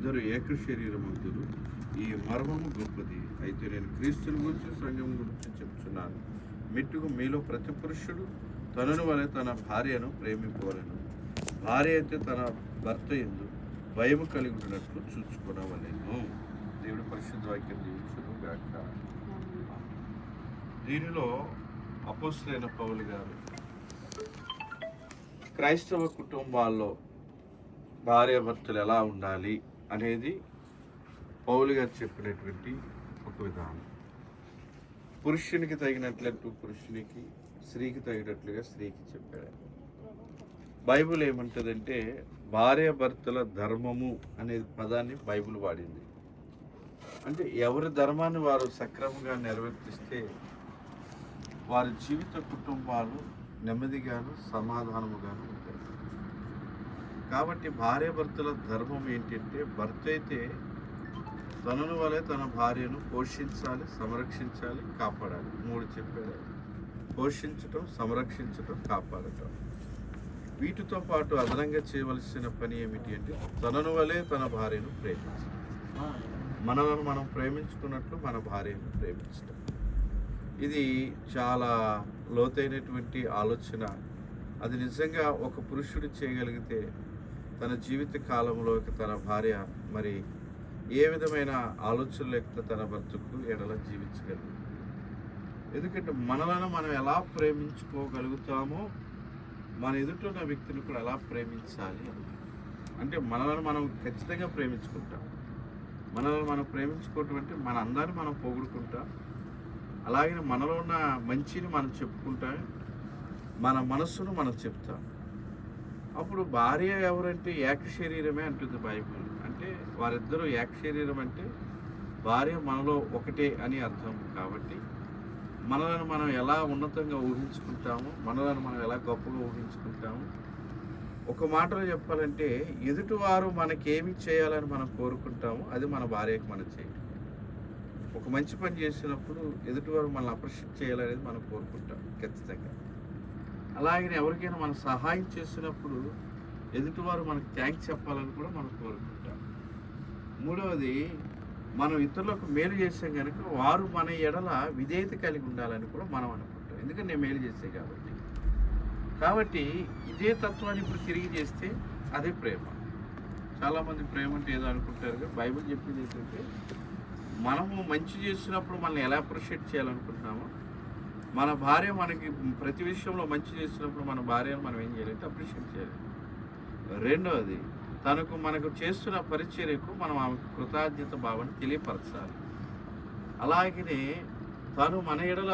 ఇద్దరు ఏక శరీరమంతులు, ఈ మర్మము గొప్పది. అయితే నేను క్రీస్తుని గురించి సంఘం గురించి చెప్తున్నాను. మెట్టుకు మీలో ప్రతి పురుషుడు తనను వలె తన భార్యను ప్రేమింపవలెను. భార్య అయితే తన భర్త యందు భయము కలిగి ఉన్నట్లు చూచుకోవలేను. దేవుడి పరిశుద్ధ వాక్యం దీవించును గాక. దీనిలో అపోస్తలుడైన పౌలు గారు క్రైస్తవ కుటుంబాల్లో భార్యాభర్తలు ఎలా ఉండాలి అనేది పౌలు గారు చెప్పినటువంటి ఒక విధానం. పురుషునికి తగినట్లు పురుషునికి, స్త్రీకి తగినట్లుగా స్త్రీకి చెప్పాడు. బైబిల్ ఏమంటుందంటే భార్యాభర్తల ధర్మము అనే పదాన్ని బైబిల్ వాడింది. అంటే ఎవరి ధర్మాన్ని వారు సక్రమంగా నెరవేర్తిస్తే వారి జీవిత కుటుంబాలు నెమ్మదిగాను సమాధానముగాను ఉంటాయి. కాబట్టి భార్యాభర్తల ధర్మం ఏంటంటే భర్త అయితే తనను వలె తన భార్యను పోషించాలి, సంరక్షించాలి, కాపాడాలి. 3 చెప్పాడు. పోషించటం, సంరక్షించటం, కాపాడటం. వీటితో పాటు అదనంగా చేయవలసిన పని ఏమిటి అంటే తనను వలె తన భార్యను ప్రేమించడం. మనలను మనం ప్రేమించుకున్నట్లు మన భార్యను ప్రేమించడం. ఇది చాలా లోతైనటువంటి ఆలోచన. అది నిజంగా ఒక పురుషుడు చేయగలిగితే తన జీవిత కాలంలో తన భార్య మరి ఏ విధమైన ఆలోచన లేకుండా తన భర్తకు ఎడల జీవించగలదు. ఎందుకంటే మనలను మనం ఎలా ప్రేమించుకోగలుగుతామో మన ఎదుటిన్న వ్యక్తిని కూడా ఎలా ప్రేమించాలి అంటే మనలను మనం ఖచ్చితంగా ప్రేమించుకుంటాం. మనల్ని మనం ప్రేమించుకోవటం అంటే మన అందరిని మనం పొగుడుకుంటాం. అలాగే మనలో ఉన్న మంచిని మనం చెప్పుకుంటాం, మన మనస్సును మనం చెప్తాం. అప్పుడు భార్య ఎవరంటే ఏక శరీరమే అంటుంది బైబిల్. అంటే వారిద్దరూ ఏక శరీరం అంటే భార్య మనలో ఒకటే అని అర్థం. కాబట్టి మనలను మనం ఎలా ఉన్నతంగా ఊహించుకుంటాము, మనలను మనం ఎలా గొప్పగా ఊహించుకుంటాము. ఒక మాటలో చెప్పాలంటే ఎదుటివారు మనకేమి చేయాలని మనం కోరుకుంటాము అది మన భార్యకు మనం చేయాలి. ఒక మంచి పని చేసినప్పుడు ఎదుటివారు మనల్ని అప్రిషియేట్ చేయాలనేది మనం కోరుకుంటాం ఖచ్చితంగా. అలాగే ఎవరికైనా మనం సహాయం చేసినప్పుడు ఎదుటివారు మనకు థ్యాంక్స్ చెప్పాలని కూడా మనం కోరుకుంటాం. 3వది మనం ఇతరులకు మేలు చేసాం కనుక వారు మన ఎడల విధేయత కలిగి ఉండాలని కూడా మనం అనుకుంటాం. ఎందుకంటే నేను మేలు చేసే కాబట్టి ఇదే తత్వాన్ని ఇప్పుడు తిరిగి చేస్తే అదే ప్రేమ. చాలామంది ప్రేమ అంటే ఏదో అనుకుంటారు. బైబిల్ చెప్పింది ఏంటంటే మనము మంచి చేసినప్పుడు మనల్ని ఎలా అప్రిషియేట్ చేయాలనుకుంటున్నామో మన భార్య మనకి ప్రతి విషయంలో మంచి చేసినప్పుడు మన భార్యను మనం ఏం చేయాలంటే అప్రిషియేట్ చేయాలి. 2వది మనకు చేస్తున్న పరిచర్యకు మనం ఆమెకు కృతజ్ఞత భావాన్ని తెలియపరచాలి. అలాగనే తను మన ఎడల